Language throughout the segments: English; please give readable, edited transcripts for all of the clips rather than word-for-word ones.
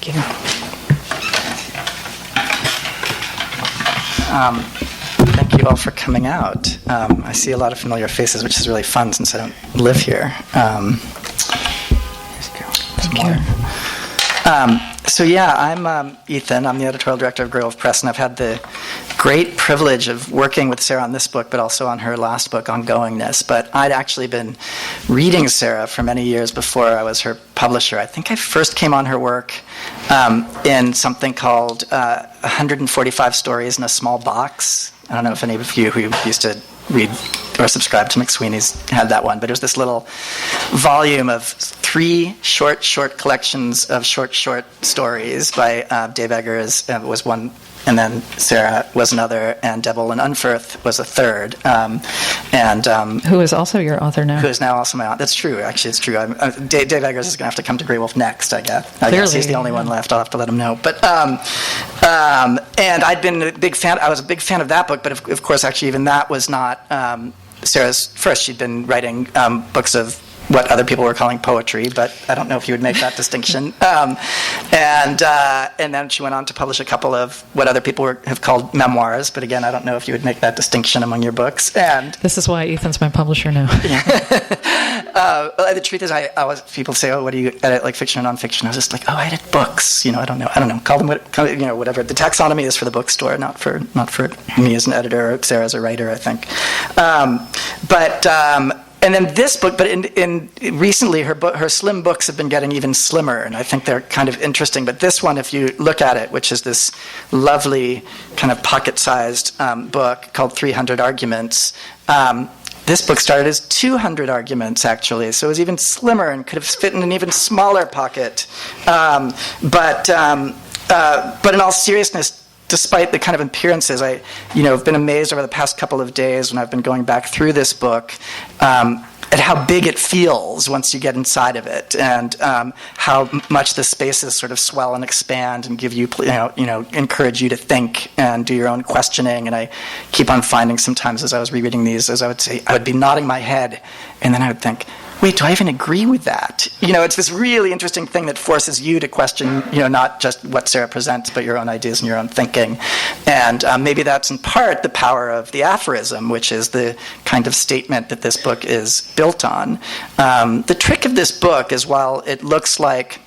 Thank you. Thank you all for coming out. I see a lot of familiar faces, which is really fun since I don't live here. So yeah, I'm Ethan. I'm the editorial director of Graywolf Press, and I've had the great privilege of working with Sarah on this book, but also on her last book, Ongoingness. But I'd actually been reading Sarah for many years before I was her publisher. I think I first came on her work in something called 145 Stories in a Small Box. I don't know if any of you who used to read or subscribe to McSweeney's had that one, but it was this little volume of 3 short collections of short stories by Dave Eggers was one, and then Sarah was another, and Devil and Unferth was a third. Who is also your author now? Who is now also my author. That's true, actually, it's true. Dave Eggers is going to have to come to Graywolf next, I guess. I guess he's the only one left. I'll have to let him know. But and I'd been a big fan. I was a big fan of that book, but of course, actually, even that was not Sarah's first. She'd been writing books of what other people were calling poetry, but I don't know if you would make that distinction. And then she went on to publish a couple of what other people have called memoirs, but again, I don't know if you would make that distinction among your books. And this is why Ethan's my publisher now. Well, the truth is, people say, "Oh, what do you edit, like fiction or nonfiction?" I was just like, "Oh, I edit books." I don't know. Call them whatever. The taxonomy is for the bookstore, not for me as an editor or Sarah as a writer, I think. And then this book, but in recently her slim books have been getting even slimmer, and I think they're kind of interesting. But this one, if you look at it, which is this lovely kind of pocket-sized book called 300 Arguments, this book started as 200 arguments, actually, so it was even slimmer and could have fit in an even smaller pocket. But in all seriousness, despite the kind of appearances, I've been amazed over the past couple of days when I've been going back through this book at how big it feels once you get inside of it, and how much the spaces sort of swell and expand and give you, encourage you to think and do your own questioning. And I keep on finding sometimes as I was rereading these, as I would say, I would be nodding my head, and then I would think, wait, do I even agree with that? It's this really interesting thing that forces you to question, not just what Sarah presents, but your own ideas and your own thinking. And maybe that's in part the power of the aphorism, which is the kind of statement that this book is built on. The trick of this book is, while it looks like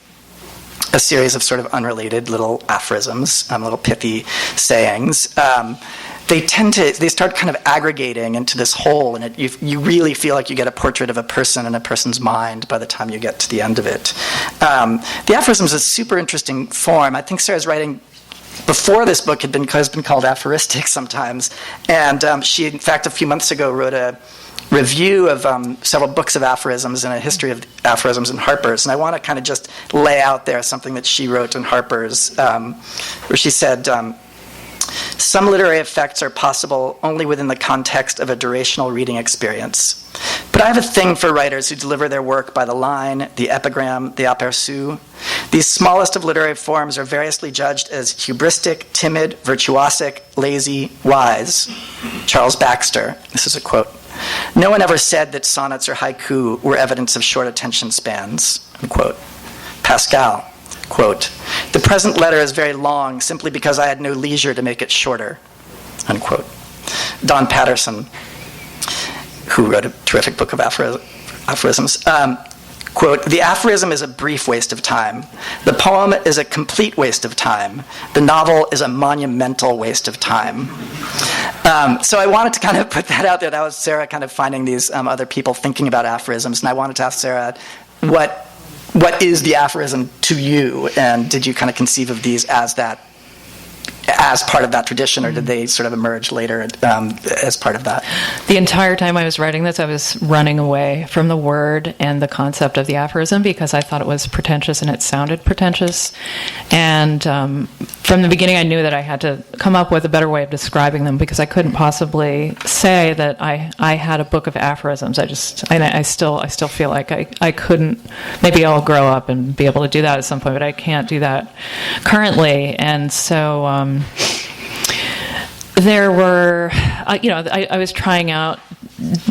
a series of sort of unrelated little aphorisms, little pithy sayings, they start kind of aggregating into this whole, and you really feel like you get a portrait of a person and a person's mind by the time you get to the end of it. The aphorisms is a super interesting form. I think Sarah's writing before this book has been called aphoristic sometimes, and she, in fact, a few months ago wrote a review of several books of aphorisms and a history of aphorisms in Harper's. And I want to kind of just lay out there something that she wrote in Harper's, where she said, some literary effects are possible only within the context of a durational reading experience. But I have a thing for writers who deliver their work by the line, the epigram, the aperçu. These smallest of literary forms are variously judged as hubristic, timid, virtuosic, lazy, wise. Charles Baxter, this is a quote. No one ever said that sonnets or haiku were evidence of short attention spans, unquote. Pascal, quote, the present letter is very long simply because I had no leisure to make it shorter, unquote. Don Patterson, who wrote a terrific book of aphorisms, quote, the aphorism is a brief waste of time. The poem is a complete waste of time. The novel is a monumental waste of time. So I wanted to kind of put that out there. That was Sarah kind of finding these other people thinking about aphorisms, and I wanted to ask Sarah, what is the aphorism to you, and did you kind of conceive of these as part of that tradition, or did they sort of emerge later as part of that? The entire time I was writing this, I was running away from the word and the concept of the aphorism because I thought it was pretentious and it sounded pretentious. And from the beginning, I knew that I had to come up with a better way of describing them because I couldn't possibly say that I had a book of aphorisms. I still feel like I couldn't. Maybe I'll grow up and be able to do that at some point, but I can't do that currently. And so there were, I was trying out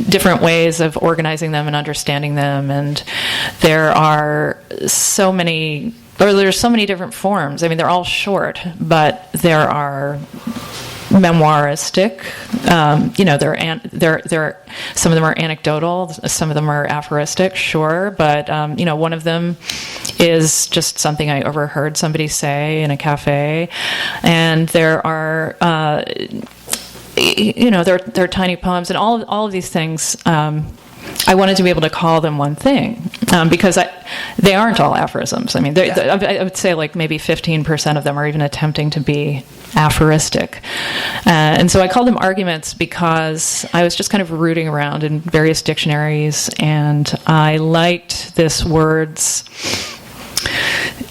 different ways of organizing them and understanding them, and there are so many there's so many different forms. I mean, they're all short, but there are memoiristic. They're some of them are anecdotal, some of them are aphoristic, sure, but one of them is just something I overheard somebody say in a cafe, and there are there are tiny poems, and all of these things. I wanted to be able to call them one thing because they aren't all aphorisms. I mean, I would say like maybe 15% of them are even attempting to be aphoristic. And so I called them arguments because I was just kind of rooting around in various dictionaries, and I liked this word's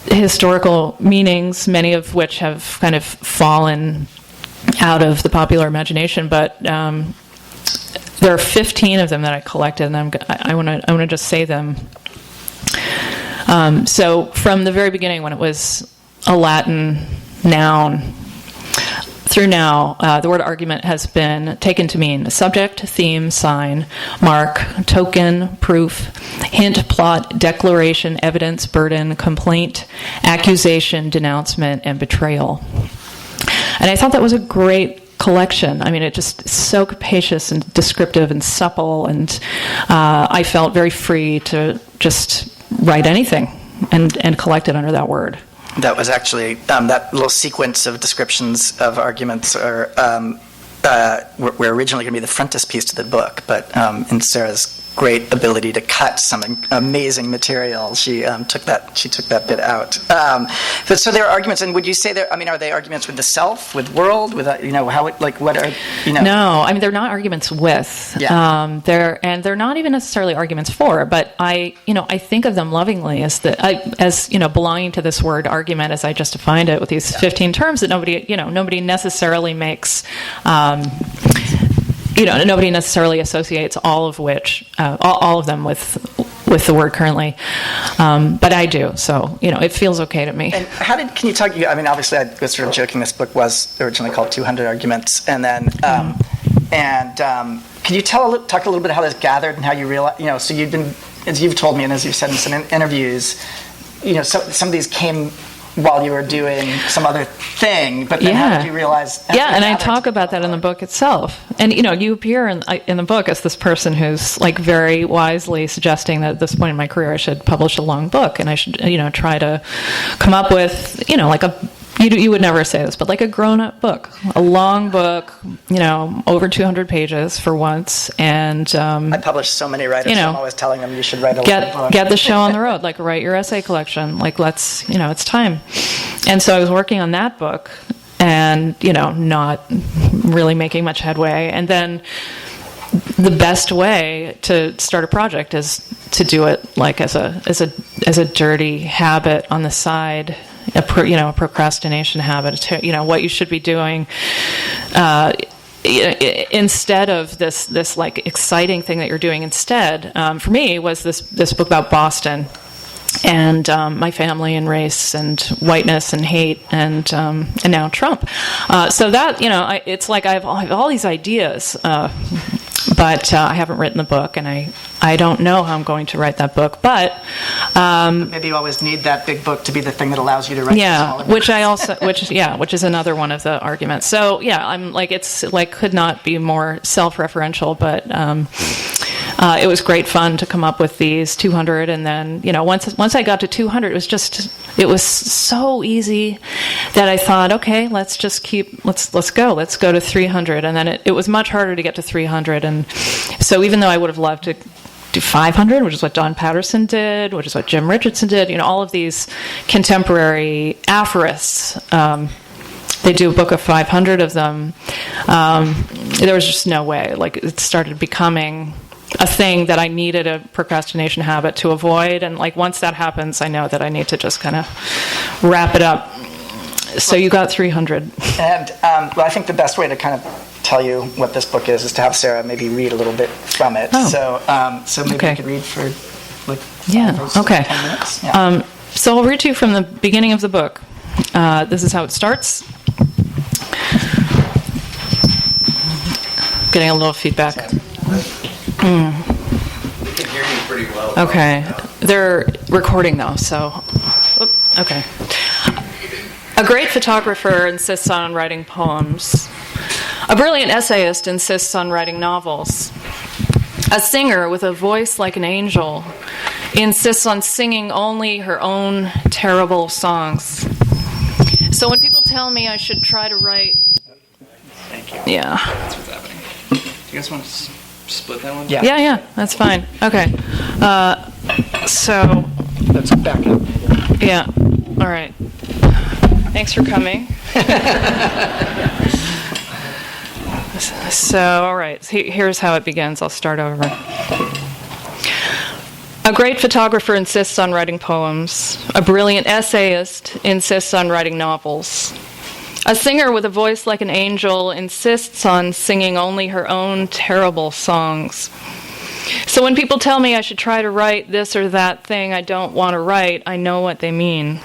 historical meanings, many of which have kind of fallen out of the popular imagination, but there are 15 of them that I collected, and I want to just say them. So from the very beginning, when it was a Latin noun, through now, the word argument has been taken to mean subject, theme, sign, mark, token, proof, hint, plot, declaration, evidence, burden, complaint, accusation, denouncement, and betrayal. And I thought that was a great collection. I mean, it just is so capacious and descriptive and supple, and I felt very free to just write anything and collect it under that word. That was actually that little sequence of descriptions of arguments were originally going to be the frontispiece to the book, but in Sarah's great ability to cut some amazing material, she took that bit out. But so there are arguments, and would you say are they arguments with the self, with world, with how it, like, what are No, I mean, they're not arguments with. Yeah. They're not even necessarily arguments for, but I think of them lovingly as belonging to this word argument as I just defined it with these 15 terms that nobody necessarily makes. Nobody necessarily associates all of them with the word currently, but I do. So it feels okay to me. And can you talk? I mean, obviously, I was sort of joking. This book was originally called 200 Arguments, and then can you talk a little bit how this gathered and how you realized? So you've been, as you've told me, and as you've said in some interviews, some of these came while you were doing some other thing, but then how did you realize? And I talk about that in the book itself. And you appear in the book as this person who's like very wisely suggesting that at this point in my career I should publish a long book, and I should try to come up with like a. You would never say this, but like a grown-up book, a long book, over 200 pages for once. And I publish so many writers. I'm always telling them you should write a long book. Get the show on the road, like write your essay collection. Like let's, it's time. And so I was working on that book, and not really making much headway. And then the best way to start a project is to do it like as a dirty habit on the side. A procrastination habit. What you should be doing instead of this like exciting thing that you're doing. Instead, for me, was this book about Boston and my family and race and whiteness and hate and now Trump. So that it's like I have all these ideas. But I haven't written the book, and I don't know how I'm going to write that book. But maybe you always need that big book to be the thing that allows you to write. Yeah, which is another one of the arguments. So I'm like it's like could not be more self-referential, but it was great fun to come up with these 200, and then once I got to 200, it was so easy that I thought, okay, let's go to 300, and then it was much harder to get to 300, and so even though I would have loved to do 500, which is what Don Patterson did, which is what Jim Richardson did, all of these contemporary aphorists. They do a book of 500 of them. There was just no way. Like it started becoming a thing that I needed a procrastination habit to avoid, and like once that happens, I know that I need to just kind of wrap it up. So you got 300. And I think the best way to kind of tell you what this book is to have Sarah maybe read a little bit from it. Oh. So maybe I could read for like 10 minutes. Yeah. So I'll read to you from the beginning of the book. This is how it starts. Getting a little feedback. We can hear you pretty well. Okay. They're recording though, so. Okay. A great photographer insists on writing poems. A brilliant essayist insists on writing novels. A singer with a voice like an angel insists on singing only her own terrible songs. So when people tell me I should try to write... Thank you. Yeah. That's what's happening. Do you guys want to split that one? Yeah, that's fine. Okay. So... Let's back up. Yeah. All right. Thanks for coming. So, all right. Here's how it begins. I'll start over. A great photographer insists on writing poems. A brilliant essayist insists on writing novels. A singer with a voice like an angel insists on singing only her own terrible songs. So when people tell me I should try to write this or that thing I don't want to write, I know what they mean.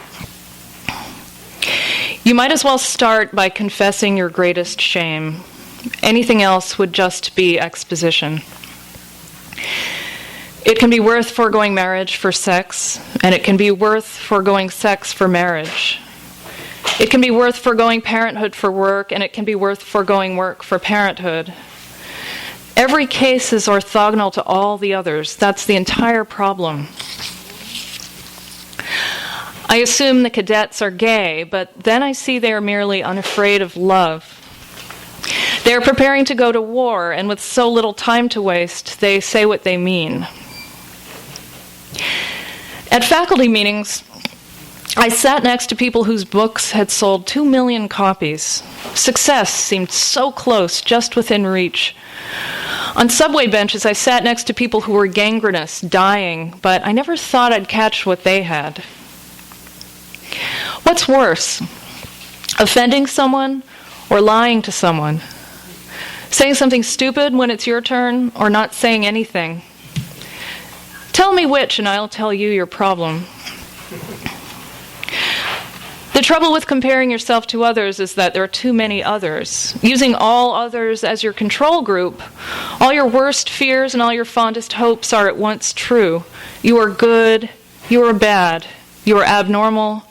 You might as well start by confessing your greatest shame. Anything else would just be exposition. It can be worth foregoing marriage for sex, and it can be worth foregoing sex for marriage. It can be worth foregoing parenthood for work, and it can be worth foregoing work for parenthood. Every case is orthogonal to all the others. That's the entire problem. I assume the cadets are gay, but then I see they are merely unafraid of love. They are preparing to go to war, and with so little time to waste, they say what they mean. At faculty meetings, I sat next to people whose books had sold 2 million copies. Success seemed so close, just within reach. On subway benches, I sat next to people who were gangrenous, dying, but I never thought I'd catch what they had. What's worse, offending someone or lying to someone? Saying something stupid when it's your turn or not saying anything? Tell me which and I'll tell you your problem. The trouble with comparing yourself to others is that there are too many others. Using all others as your control group, all your worst fears and all your fondest hopes are at once true. You are good, you are bad, you are abnormal,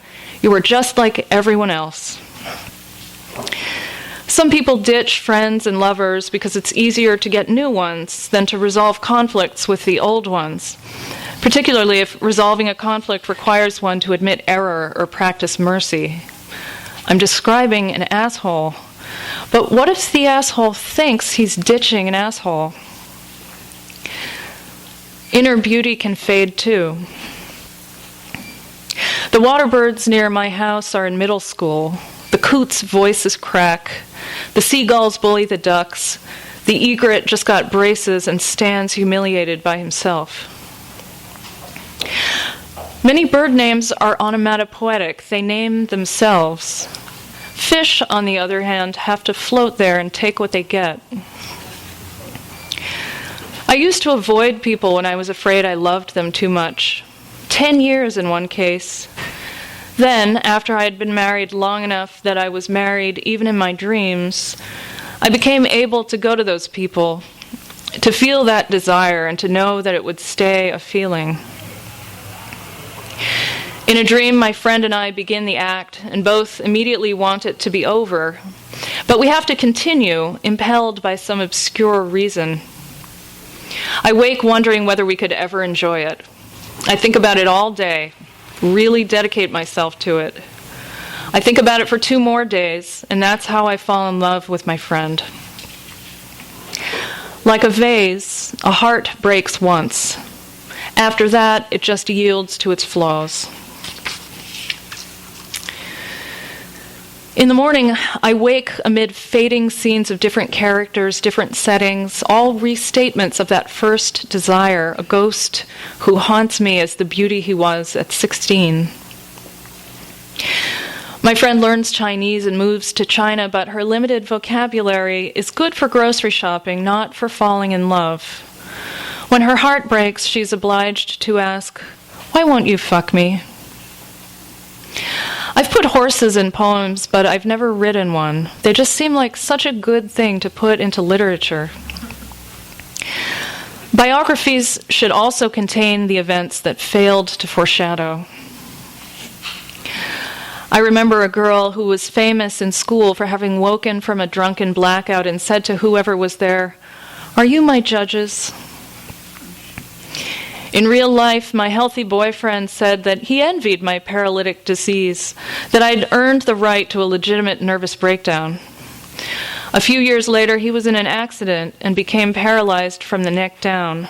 you are just like everyone else. Some people ditch friends and lovers because it's easier to get new ones than to resolve conflicts with the old ones, particularly if resolving a conflict requires one to admit error or practice mercy. I'm describing an asshole, but what if the asshole thinks he's ditching an asshole? Inner beauty can fade too. The water birds near my house are in middle school. The coot's voices crack. The seagulls bully the ducks. The egret just got braces and stands humiliated by himself. Many bird names are onomatopoetic. They name themselves. Fish, on the other hand, have to float there and take what they get. I used to avoid people when I was afraid I loved them too much. 10 years in one case. Then, after I had been married long enough that I was married even in my dreams, I became able to go to those people, to feel that desire and to know that it would stay a feeling. In a dream, my friend and I begin the act and both immediately want it to be over, but we have to continue, impelled by some obscure reason. I wake wondering whether we could ever enjoy it. I think about it all day, really dedicate myself to it. I think about it for 2 more days, and that's how I fall in love with my friend. Like a vase, a heart breaks once. After that, it just yields to its flaws. In the morning, I wake amid fading scenes of different characters, different settings, all restatements of that first desire, a ghost who haunts me as the beauty he was at 16. My friend learns Chinese and moves to China, but her limited vocabulary is good for grocery shopping, not for falling in love. When her heart breaks, she's obliged to ask, "Why won't you fuck me?" I've put horses in poems, but I've never ridden one. They just seem like such a good thing to put into literature. Biographies should also contain the events that failed to foreshadow. I remember a girl who was famous in school for having woken from a drunken blackout and said to whoever was there, "Are you my judges?" In real life, my healthy boyfriend said that he envied my paralytic disease, that I'd earned the right to a legitimate nervous breakdown. A few years later, he was in an accident and became paralyzed from the neck down.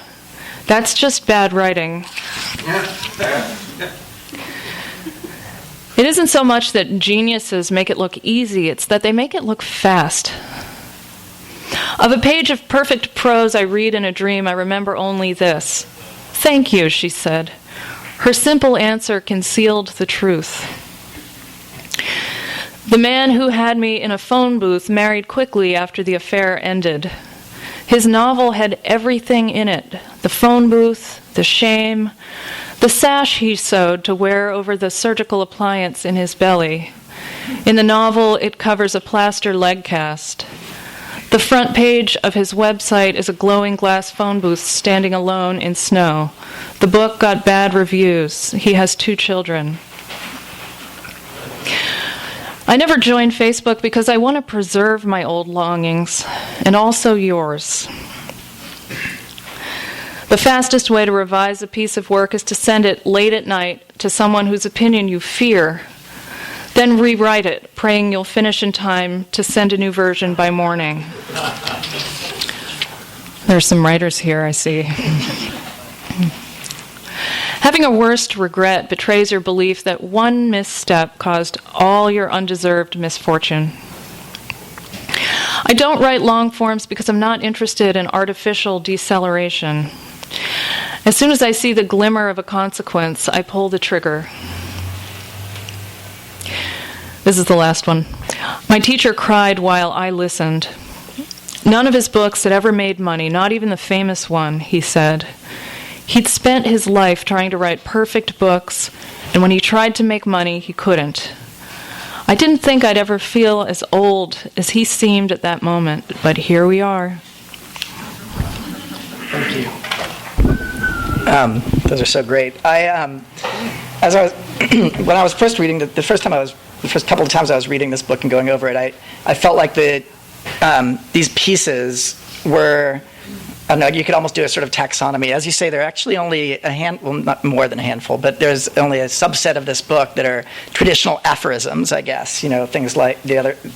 That's just bad writing. It isn't so much that geniuses make it look easy, it's that they make it look fast. Of a page of perfect prose I read in a dream, I remember only this. "Thank you," she said. Her simple answer concealed the truth. The man who had me in a phone booth married quickly after the affair ended. His novel had everything in it: the phone booth, the shame, the sash he sewed to wear over the surgical appliance in his belly. In the novel, it covers a plaster leg cast. The front page of his website is a glowing glass phone booth standing alone in snow. The book got bad reviews. He has 2 children. I never joined Facebook because I want to preserve my old longings, and also yours. The fastest way to revise a piece of work is to send it late at night to someone whose opinion you fear, then rewrite it, praying you'll finish in time to send a new version by morning. There's some writers here, I see. Having a worst regret betrays your belief that one misstep caused all your undeserved misfortune. I don't write long forms because I'm not interested in artificial deceleration. As soon as I see the glimmer of a consequence, I pull the trigger. This is the last one. My teacher cried while I listened. None of his books had ever made money, not even the famous one, he said. He'd spent his life trying to write perfect books, and when he tried to make money, he couldn't. I didn't think I'd ever feel as old as he seemed at that moment, but here we are. Thank you. Those are so great. When I was first reading the first couple of times I was reading this book and going over it, I felt like these pieces were, I don't know, you could almost do a sort of taxonomy. As you say, there are actually only not more than a handful, but there's only a subset of this book that are traditional aphorisms, I guess. You know, things like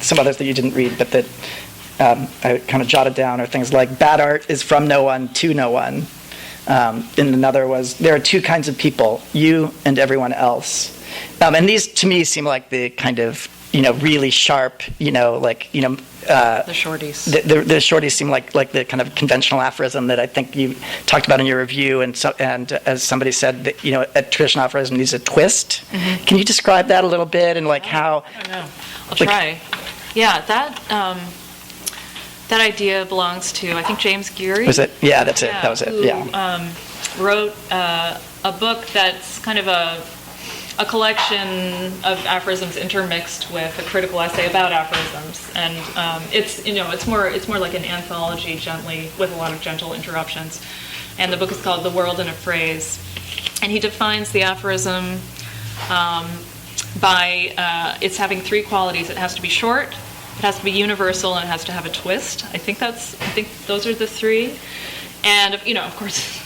some others that you didn't read, but that I kind of jotted down, are things like "bad art is from no one to no one." And another was, "There are 2 kinds of people, you and everyone else." And these, to me, seem like the kind of, really sharp, the shorties. The shorties seem like the kind of conventional aphorism that I think you talked about in your review, and as somebody said, that, a traditional aphorism needs a twist. Mm-hmm. Can you describe that a little bit, and how? I don't know. I'll try. Yeah, that idea belongs to, I think, James Geary. Was it? Yeah, that's it. That was it. Yeah. Wrote a book that's kind of a collection of aphorisms intermixed with a critical essay about aphorisms, and it's more like an anthology, gently, with a lot of gentle interruptions. And the book is called "The World in a Phrase," and he defines the aphorism by it's having 3 qualities. It has to be short, it has to be universal, and it has to have a twist. I think those are the 3. And of course,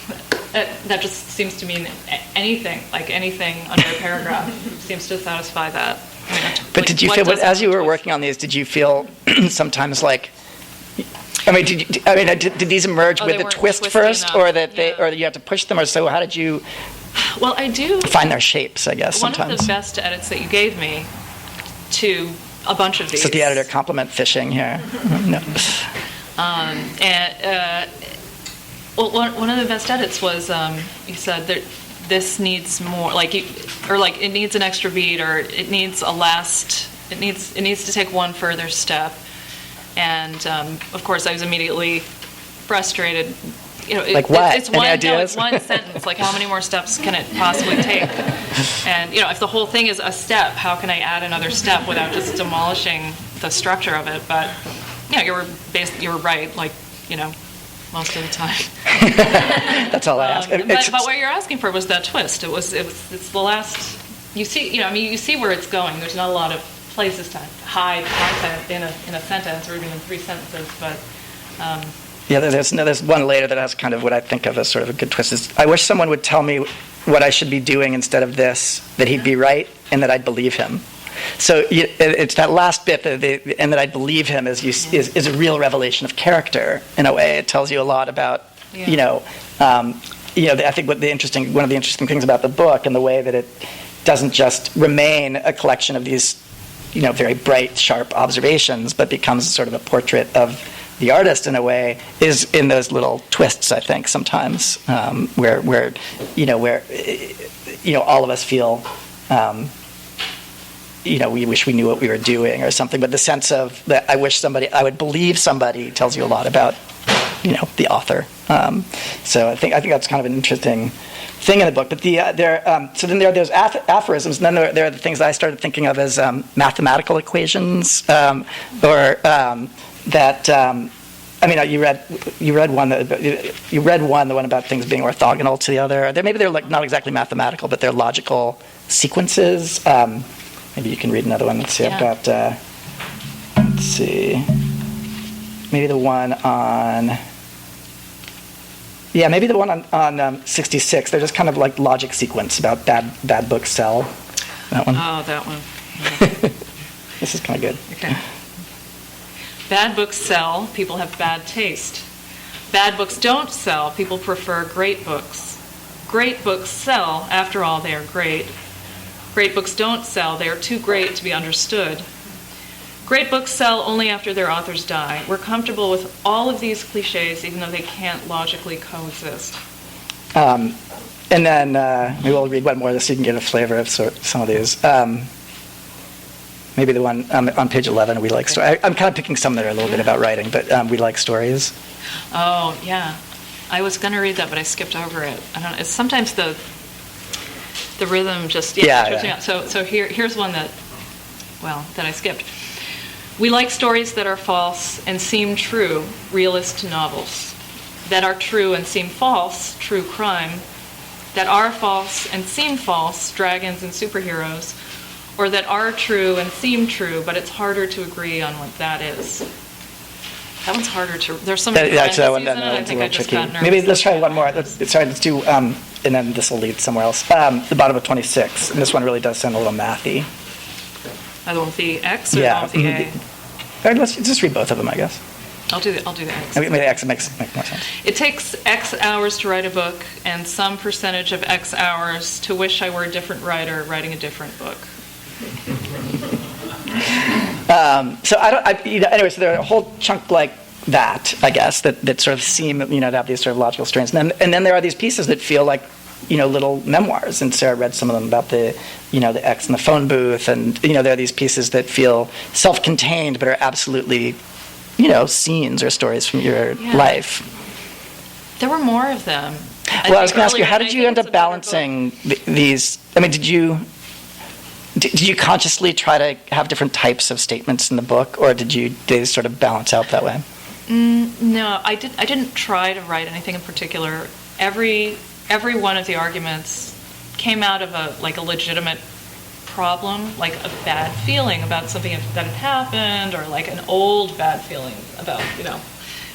that just seems to mean anything under a paragraph seems to satisfy that. But did you feel, as you were working on these, did you feel sometimes like? Did these emerge with the twist first, enough. Or that or you have to push them, or so? How did you? Well, I do find their shapes, I guess. One sometimes. Of the best edits that you gave me to a bunch of these. So the editor compliment fishing here. No. Well, one of the best edits was you said that this needs more, it needs an extra beat, or it needs it needs to take one further step. And of course, I was immediately frustrated. Like what? It's one, Any ideas? No, it's one sentence. Like, how many more steps can it possibly take? And if the whole thing is a step, how can I add another step without just demolishing the structure of it? But you were right. Most of the time. That's all I ask. But what you're asking for was that twist. It's the last you see, you see where it's going. There's not a lot of places to hide content in a sentence or even in 3 sentences, but. Yeah, there's one later that has kind of what I think of as sort of a good twist. Is, I wish someone would tell me what I should be doing instead of this, that he'd be right, and that I'd believe him. So it's that last bit, and that I'd believe him is a real revelation of character in a way. It tells you a lot about, I think one of the interesting things about the book and the way that it doesn't just remain a collection of these, very bright, sharp observations, but becomes sort of a portrait of the artist in a way, is in those little twists. I think sometimes where all of us feel, we wish we knew what we were doing or something. But the sense of that, I would believe somebody, tells you a lot about, the author. So I think that's kind of an interesting thing in the book. But so then there are those aphorisms, and then there are the things I started thinking of as mathematical equations, you read one, the one about things being orthogonal to the other. Maybe they're like not exactly mathematical, but they're logical sequences. Maybe you can read another one. Let's see. Yeah. I've got. Let's see. Maybe the one on. Yeah, maybe the one on 66. They're just kind of like logic sequence about bad books sell. That one. Oh, that one. Yeah. This is kind of good. Okay. Bad books sell, people have bad taste. Bad books don't sell, people prefer great books. Great books sell, after all, they are great. Great books don't sell, they are too great to be understood. Great books sell only after their authors die. We're comfortable with all of these cliches, even though they can't logically coexist. And then maybe we'll read one more so you can get a flavor of some of these. Maybe the one on page 11, we like stories. I'm kind of picking some that are a little bit about writing, but we like stories. Oh, yeah. I was going to read that, but I skipped over it. I don't know. It's sometimes the rhythm just trips me out. So here's one that I skipped. We like stories that are false and seem true, realist novels. That are true and seem false, true crime. That are false and seem false, dragons and superheroes. Or that are true and seem true, but it's harder to agree on what that is. That one's harder to. There's so many that one's a little tricky. Maybe let's try one more. Let's do, and then this will lead somewhere else. The bottom of 26, and this one really does sound a little mathy. The one with the X or the one with the A? All right, let's just read both of them, I guess. I'll do the X. Maybe the X makes more sense. It takes X hours to write a book, and some percentage of X hours to wish I were a different writer writing a different book. So anyway, so there are a whole chunk like that, I guess, that sort of seem, to have these sort of logical strains. And then there are these pieces that feel like, little memoirs. And Sarah read some of them about the X in the phone booth. And, there are these pieces that feel self-contained but are absolutely, scenes or stories from your life. There were more of them. I was going to ask you, how did you end up balancing these? I mean, did you consciously try to have different types of statements in the book, or did they sort of balance out that way? No, I didn't try to write anything in particular. Every one of the arguments came out of a legitimate problem, like a bad feeling about something that had happened, or like an old bad feeling about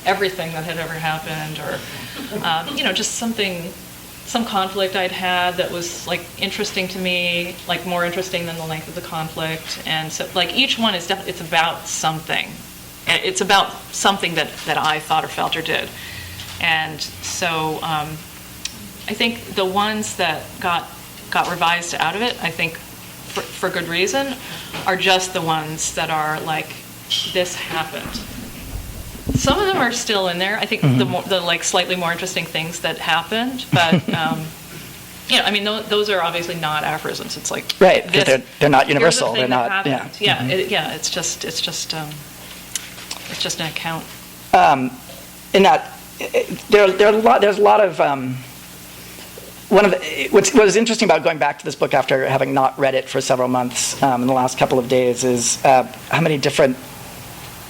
everything that had ever happened, or just some conflict I'd had that was interesting to me, more interesting than the length of the conflict. And so each one is definitely, it's about something. It's about something that I thought or felt or did. And so I think the ones that got revised out of it, I think for good reason, are just the ones that are this happened. Some of them are still in there. I think the slightly more interesting things that happened, but those are obviously not aphorisms. It's right. They're not universal. They're not. It's just an account. In that there's a lot of what was interesting about going back to this book after having not read it for several months in the last couple of days is how many different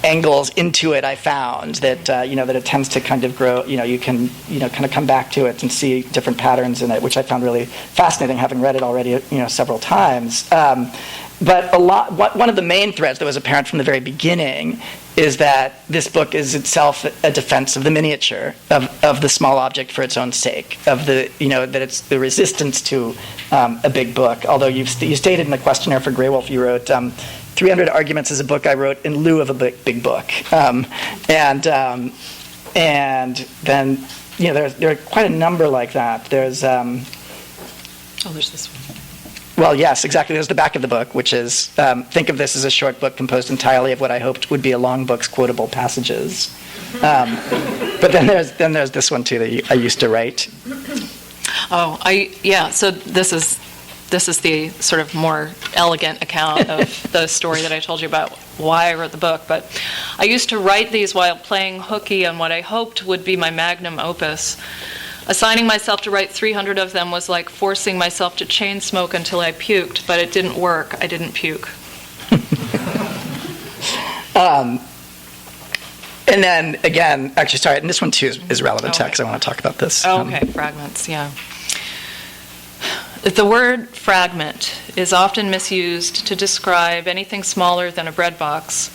angles into it I found that that it tends to kind of grow. You can kind of come back to it and see different patterns in it, which I found really fascinating, having read it already several times. But one of the main threads that was apparent from the very beginning is that this book is itself a defense of the miniature, of the small object for its own sake, of that it's the resistance to a big book. Although you stated in the questionnaire for Graywolf, you wrote 300 Arguments is a book I wrote in lieu of a big book, and then there are quite a number like that. There's there's this one. Well, yes, exactly. There's the back of the book, which is, think of this as a short book composed entirely of what I hoped would be a long book's quotable passages. But then there's this one, too, that I used to write. So this is the sort of more elegant account of the story that I told you about why I wrote the book. But I used to write these while playing hooky on what I hoped would be my magnum opus. Assigning myself to write 300 of them was like forcing myself to chain smoke until I puked, but it didn't work. I didn't puke. And then, again, actually, sorry, and this one, too, is relevant text. I want to talk about this. Okay, fragments, yeah. The word fragment is often misused to describe anything smaller than a bread box,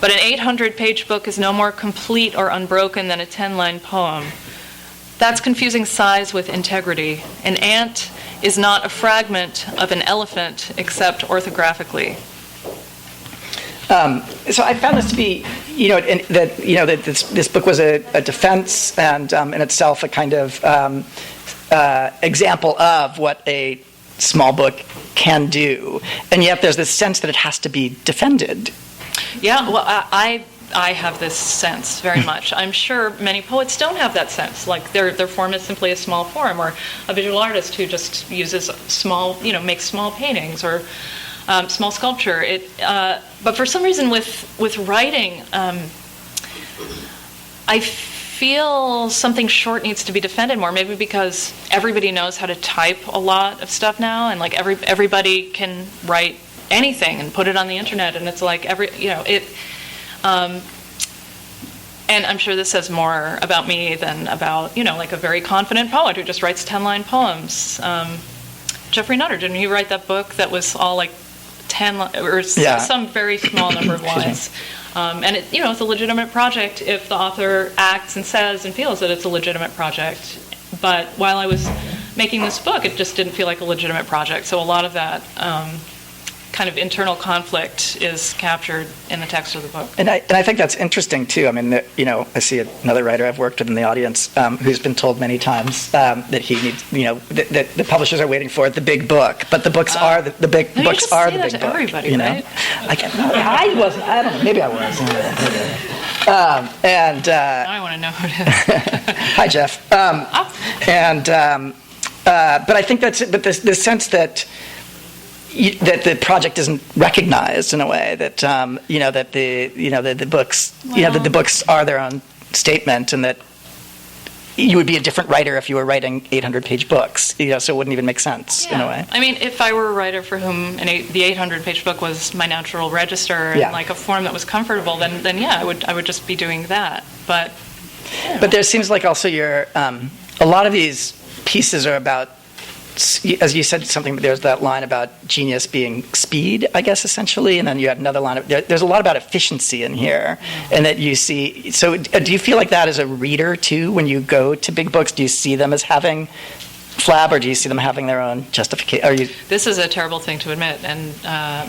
but an 800-page book is no more complete or unbroken than a 10-line poem. That's confusing size with integrity. An ant is not a fragment of an elephant except orthographically. So I found this to be, that this book was a defense and in itself a kind of example of what a small book can do, and yet there's this sense that it has to be defended. Yeah, well, I have this sense very much. I'm sure many poets don't have that sense. Like their form is simply a small form, or a visual artist who just uses small, makes small paintings or small sculpture. But for some reason, with writing, I feel something short needs to be defended more. Maybe because everybody knows how to type a lot of stuff now, and like everybody can write anything and put it on the internet, and it's like and I'm sure this says more about me than about, like a very confident poet who just writes 10-line poems. Jeffrey Nutter, didn't he write that book that was all like 10 or some very small number of lines? And it's a legitimate project if the author acts and says and feels that it's a legitimate project. But while I was making this book, it just didn't feel like a legitimate project. So a lot of that kind of internal conflict is captured in the text of the book. And I think that's interesting too. I mean, I see another writer I've worked with in the audience who's been told many times that he needs, that the publishers are waiting for the big book, but the books are the big books are the big book. Everybody, right? I wasn't. I don't know. Maybe I was. Now I want to know who it is. Hi, Jeff. But I think that's it. But the sense that the project isn't recognized in a way that that the books that the books are their own statement, and that you would be a different writer if you were writing 800-page books, so it wouldn't even make sense in a way. I mean, if I were a writer for whom the 800-page book was my natural register and like a form that was comfortable, then I would just be doing that. But there seems like also a lot of these pieces are about, as you said something, there's that line about genius being speed, I guess, essentially, and then you have another line there's a lot about efficiency in here, and that you see. So do you feel like that as a reader too when you go to big books? Do you see them as having flab, or do you see them having their own justification? This is a terrible thing to admit,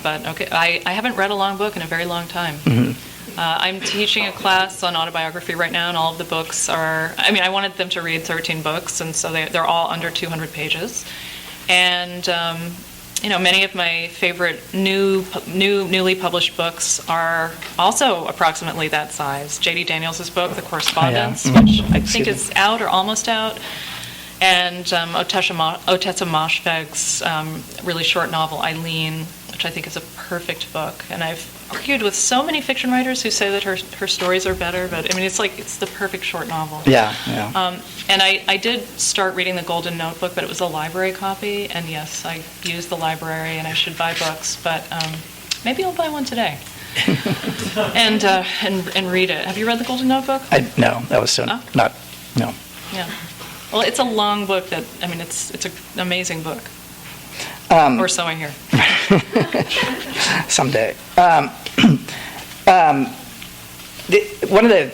but okay, I haven't read a long book in a very long time. Mm-hmm. I'm teaching a class on autobiography right now, and all of the books are, I wanted them to read 13 books, and so they're all under 200 pages. And, many of my favorite newly published books are also approximately that size. J.D. Daniels' book, The Correspondence, which I think is out or almost out, and Otessa Moshfegh's really short novel, Eileen, which I think is a perfect book. And I've argued with so many fiction writers who say that her stories are better, but it's the perfect short novel. Yeah. And I did start reading The Golden Notebook, but it was a library copy, and yes, I use the library and I should buy books, but maybe I'll buy one today. and read it. Have you read The Golden Notebook? No, that was so Oh. not, no. Yeah. Well, it's a long book that, I mean, it's an amazing book. Or so I hear. Someday. One of the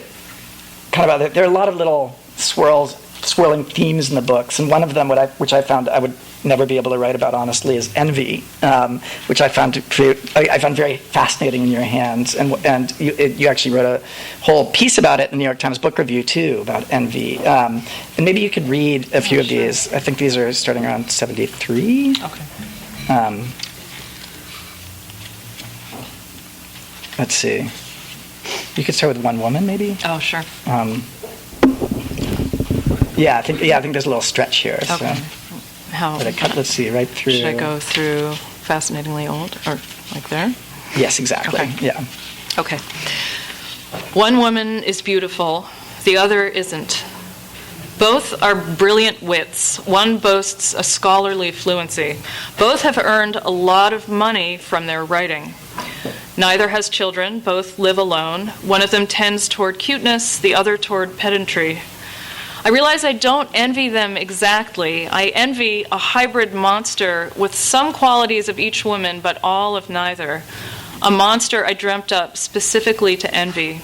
kind of other, there are a lot of little swirling themes in the books, and one of them, which I found I would never be able to write about honestly, is envy, which I found very fascinating in your hands, and you actually wrote a whole piece about it in the New York Times Book Review too, about envy, and maybe you could read a few of sure. these. I think these are starting around 73. Okay. Let's see. You could start with one woman, maybe. Oh, sure. I think there's a little stretch here. Okay. So. How? Let's see, right through. Should I go through Fascinatingly Old, or like there? Yes, exactly. Okay. Yeah. Okay. One woman is beautiful, the other isn't. Both are brilliant wits. One boasts a scholarly fluency. Both have earned a lot of money from their writing. Neither has children. Both live alone. One of them tends toward cuteness, the other toward pedantry. I realize I don't envy them exactly. I envy a hybrid monster with some qualities of each woman, but all of neither. A monster I dreamt up specifically to envy.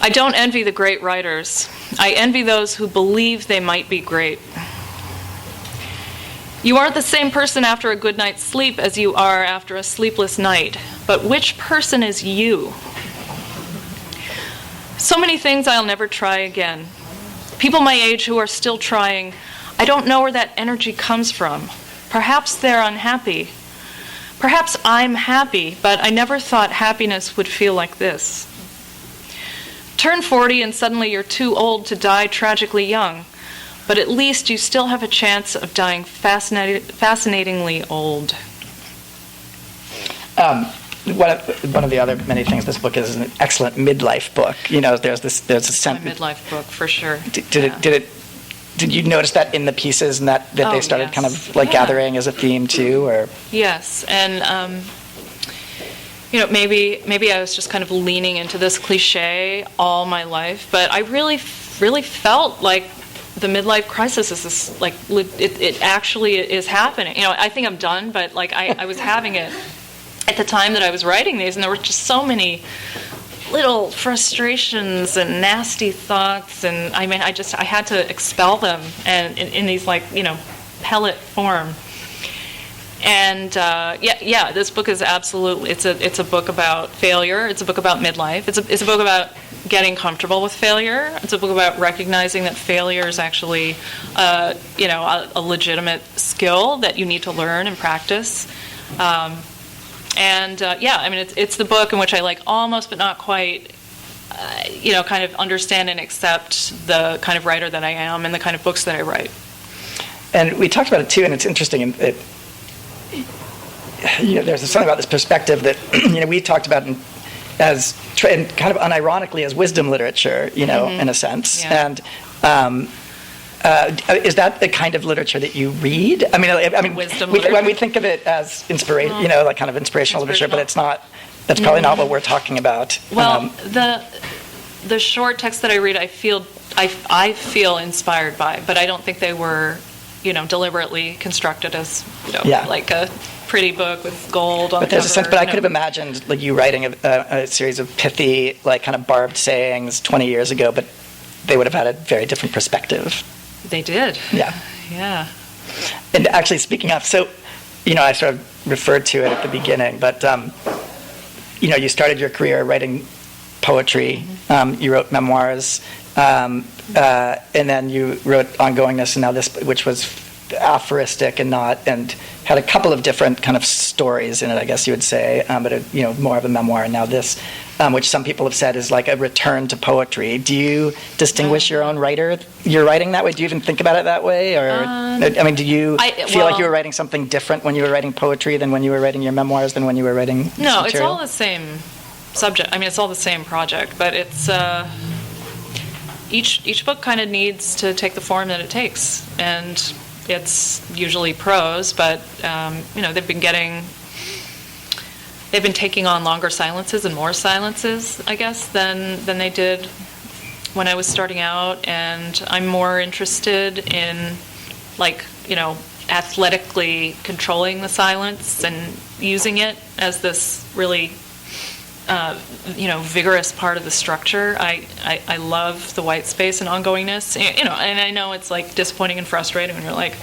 I don't envy the great writers. I envy those who believe they might be great. You aren't the same person after a good night's sleep as you are after a sleepless night. But which person is you? So many things I'll never try again. People my age who are still trying, I don't know where that energy comes from. Perhaps they're unhappy. Perhaps I'm happy, but I never thought happiness would feel like this. Turn 40 and suddenly you're too old to die tragically young, but at least you still have a chance of dying fascinatingly old. One of the other many things, this book is an excellent midlife book. You know, there's a sense. My midlife book, for sure. Did you notice that in the pieces, and that they started yes. kind of like gathering as a theme too, or? Yes, and maybe I was just kind of leaning into this cliche all my life, but I really felt like the midlife crisis is this, like, it actually is happening. You know, I think I'm done, but like I was having it at the time that I was writing these, and there were just so many little frustrations and nasty thoughts, and I mean, I had to expel them, and in these, like, you know, pellet form. And this book is absolutely, it's a book about failure. It's a book about midlife. It's a book about getting comfortable with failure. It's a book about recognizing that failure is actually, a legitimate skill that you need to learn and practice. It's the book in which I, like, almost but not quite, kind of understand and accept the kind of writer that I am and the kind of books that I write. And we talked about it too, and it's interesting. There's something about this perspective that we talked about and kind of unironically as wisdom literature, in a sense. Yeah. And is that the kind of literature that you read? I mean, wisdom when we think of it as inspiration, like kind of inspirational literature, but it's not. That's probably not what we're talking about. Well, the short text that I read, I feel inspired by, but I don't think they were, deliberately constructed as, like a pretty book with gold on but the there's cover. a sense, but I could have imagined like you writing a series of pithy, like kind of barbed sayings 20 years ago, but they would have had a very different perspective. They did. Yeah. Yeah. And actually, speaking of, so, I sort of referred to it at the beginning, but, you started your career writing poetry. You wrote memoirs, and then you wrote Ongoingness, and now this, which was aphoristic and had a couple of different kind of stories in it, I guess you would say, but more of a memoir. And now this, which some people have said is like a return to poetry. Do you distinguish your writing that way? Do you even think about it that way, or do you feel like you were writing something different when you were writing poetry than when you were writing your memoirs than when you were writing this No, material? it's all the same subject. I mean, it's all the same project, but it's each book kind of needs to take the form that it takes, and it's usually prose, but they've been getting they've been taking on longer silences and more silences, I guess, than they did when I was starting out, and I'm more interested in, like, athletically controlling the silence and using it as this really, vigorous part of the structure. I love the white space and ongoingness, and I know it's like disappointing and frustrating when you're like,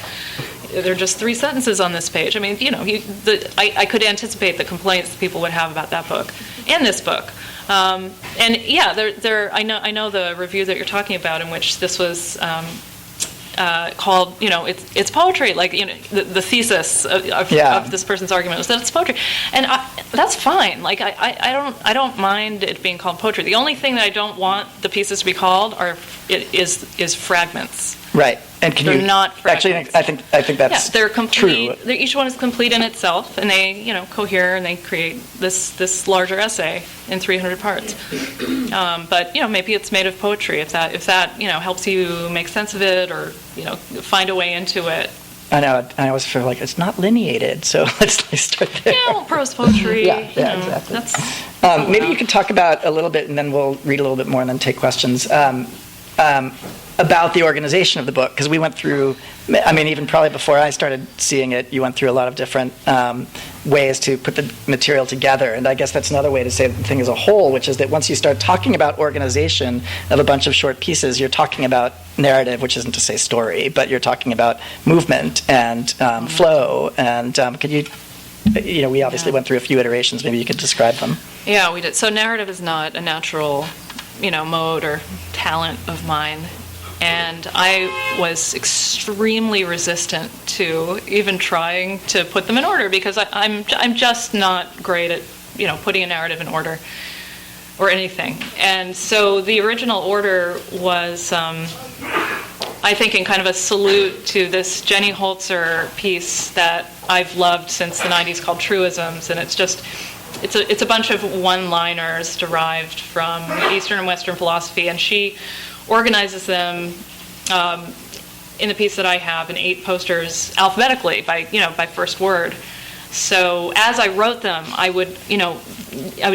there are just 3 sentences on this page. I mean, I could anticipate the complaints that people would have about that book and this book. And yeah, I know the review that you're talking about, in which this was called, it's poetry. Like, the thesis of this person's argument was that it's poetry, and that's fine. Like, I don't mind it being called poetry. The only thing that I don't want the pieces to be called is fragments. Right. And they're not fragments. Actually, I think that's they're complete. true. Each one is complete in itself, and they cohere, and they create this larger essay in 300 parts. But maybe it's made of poetry, if that helps you make sense of it, or find a way into it. I know. I always feel like it's not lineated, so let's start there. Yeah, well, prose poetry. Yeah, exactly. That's maybe you could talk about a little bit, and then we'll read a little bit more, and then take questions. About the organization of the book, because we went through, even probably before I started seeing it, you went through a lot of different ways to put the material together, and I guess that's another way to say the thing as a whole, which is that once you start talking about organization of a bunch of short pieces, you're talking about narrative, which isn't to say story, but you're talking about movement and flow, and could you, we obviously went through a few iterations, maybe you could describe them. Yeah, we did. So narrative is not a natural, mode or talent of mine. And I was extremely resistant to even trying to put them in order, because I'm just not great at putting a narrative in order or anything. And so the original order was, I think, in kind of a salute to this Jenny Holzer piece that I've loved since the 90s called Truisms, and it's a bunch of one-liners derived from Eastern and Western philosophy, and she organizes them in the piece that I have in 8 posters alphabetically by first word. So as I wrote them, I would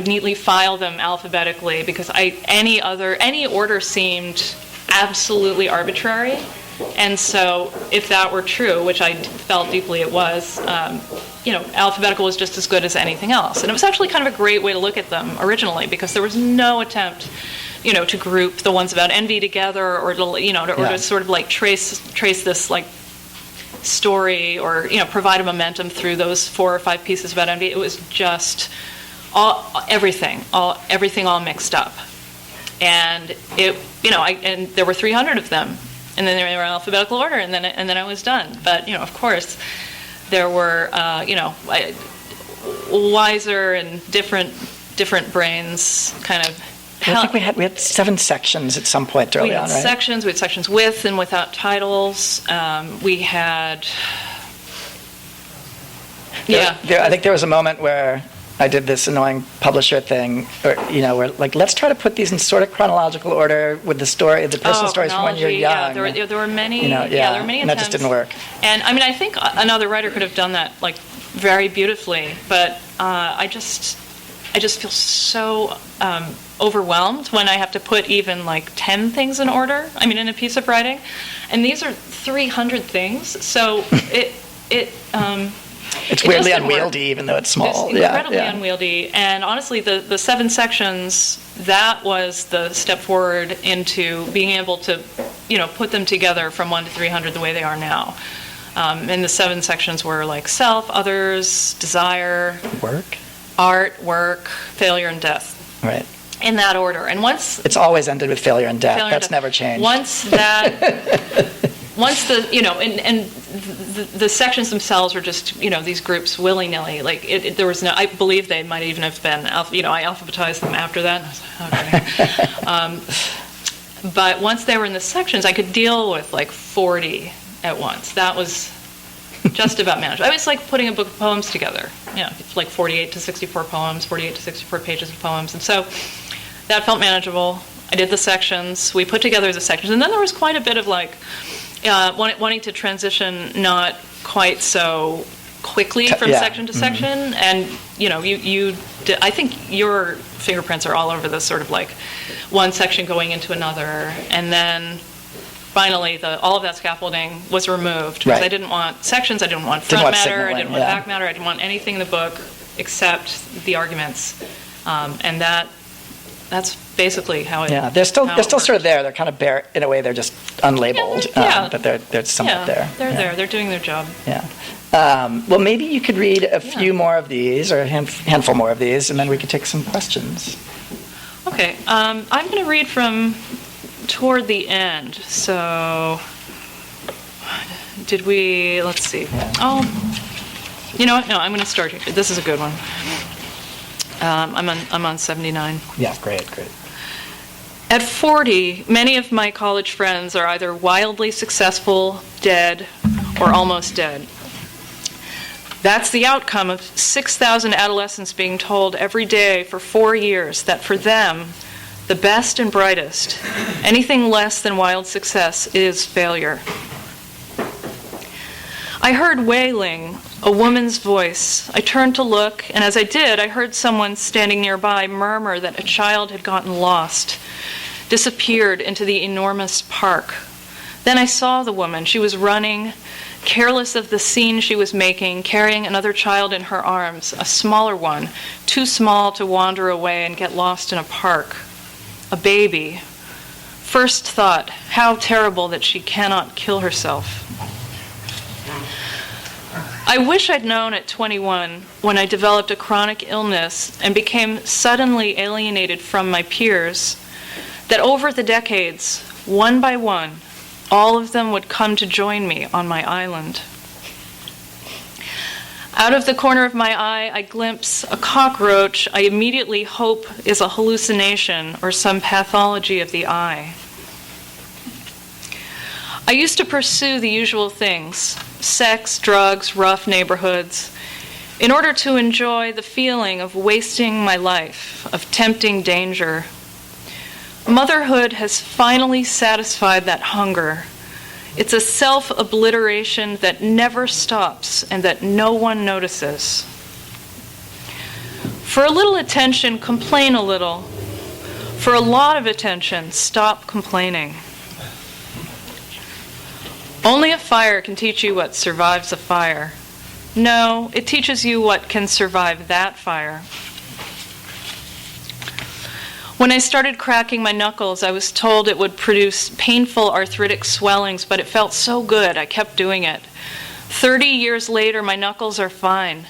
neatly file them alphabetically, because any order seemed absolutely arbitrary. And so if that were true, which I felt deeply it was, alphabetical was just as good as anything else. And it was actually kind of a great way to look at them originally, because there was no attempt to group the ones about envy together, or to sort of like trace this like story, or provide a momentum through those 4 or 5 pieces about envy. It was just everything all mixed up, and and there were 300 of them, and then they were in alphabetical order, and then I was done. But of course, there were wiser and different brains kind of. I think we had 7 sections at some point early on, right? We had sections with and without titles. We had, I think there was a moment where I did this annoying publisher thing, where like, let's try to put these in sort of chronological order with the personal stories from when you're young. Yeah, there were many. There were many attempts, and that just didn't work. And I think another writer could have done that like very beautifully, but I just feel so overwhelmed when I have to put even like 10 things in order. In a piece of writing, and these are 300 things. So it's weirdly unwieldy, even though it's small. It's incredibly unwieldy. And honestly, the 7 sections, that was the step forward into being able to, put them together from 1 to 300 the way they are now. And the 7 sections were like self, others, desire, work, art, work, failure, and death. Right. In that order. And once it's always ended with failure and death. That's never changed. Once the sections themselves were just these groups willy-nilly. Like there was no. I believe they might even have been. I alphabetized them after that. And I was like, okay. But once they were in the sections, I could deal with like 40 at once. That was just about manageable. It's like putting a book of poems together. It's like 48 to 64 poems, 48 to 64 pages of poems, and so that felt manageable. I did the sections. We put together the sections, and then there was quite a bit of like wanting to transition not quite so quickly from section to section, and I think your fingerprints are all over this sort of like one section going into another, and then finally all of that scaffolding was removed because Right. I didn't want sections, I didn't want front matter, I didn't want back matter, I didn't want anything in the book except the arguments, and that's basically how it. Yeah, they're still sort of there. They're kind of bare in a way. They're just unlabeled, but they're somewhat there. They're there. They're doing their job. Yeah. Well, maybe you could read a few more of these, or a handful more of these, and then we could take some questions. Okay, I'm going to read from toward the end. So, let's see. Yeah. Oh, you know what? No, I'm going to start here. This is a good one. I'm on 79. Yeah, great. At 40, many of my college friends are either wildly successful, dead, or almost dead. That's the outcome of 6,000 adolescents being told every day for 4 years that for them, the best and brightest, anything less than wild success is failure. I heard wailing, a woman's voice. I turned to look, and as I did, I heard someone standing nearby murmur that a child had gotten lost, disappeared into the enormous park. Then I saw the woman. She was running, careless of the scene she was making, carrying another child in her arms, a smaller one, too small to wander away and get lost in a park. A baby. First thought, how terrible that she cannot kill herself. I wish I'd known at 21, when I developed a chronic illness and became suddenly alienated from my peers, that over the decades, one by one, all of them would come to join me on my island. Out of the corner of my eye, I glimpse a cockroach I immediately hope is a hallucination or some pathology of the eye. I used to pursue the usual things, sex, drugs, rough neighborhoods, in order to enjoy the feeling of wasting my life, of tempting danger. Motherhood has finally satisfied that hunger. It's a self-obliteration that never stops and that no one notices. For a little attention, complain a little. For a lot of attention, stop complaining. Only a fire can teach you what survives a fire. No, it teaches you what can survive that fire. When I started cracking my knuckles, I was told it would produce painful arthritic swellings, but it felt so good, I kept doing it. 30 years later, my knuckles are fine.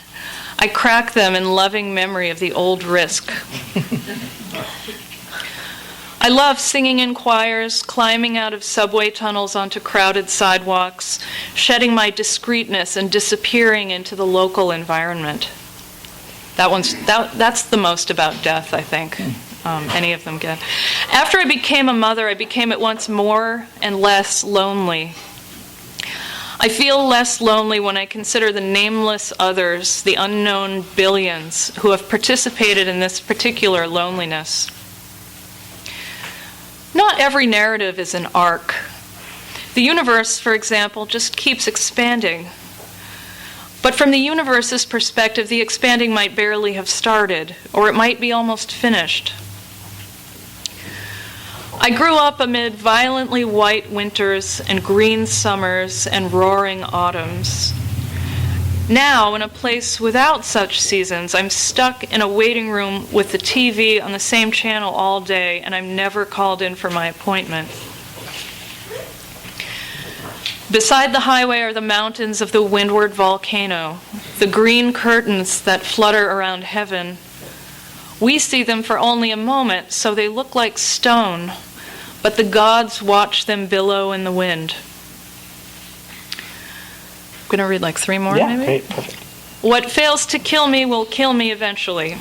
I crack them in loving memory of the old risk. I love singing in choirs, climbing out of subway tunnels onto crowded sidewalks, shedding my discreetness and disappearing into the local environment. That's the most about death, I think. Any of them get. After I became a mother, I became at once more and less lonely. I feel less lonely when I consider the nameless others, the unknown billions who have participated in this particular loneliness. Not every narrative is an arc. The universe, for example, just keeps expanding. But from the universe's perspective, the expanding might barely have started, or it might be almost finished. I grew up amid violently white winters and green summers and roaring autumns. Now, in a place without such seasons, I'm stuck in a waiting room with the TV on the same channel all day, and I'm never called in for my appointment. Beside the highway are the mountains of the windward volcano, the green curtains that flutter around heaven. We see them for only a moment, so they look like stone, but the gods watch them billow in the wind. I'm going to read like 3 more, maybe? Yeah, great, perfect. What fails to kill me will kill me eventually.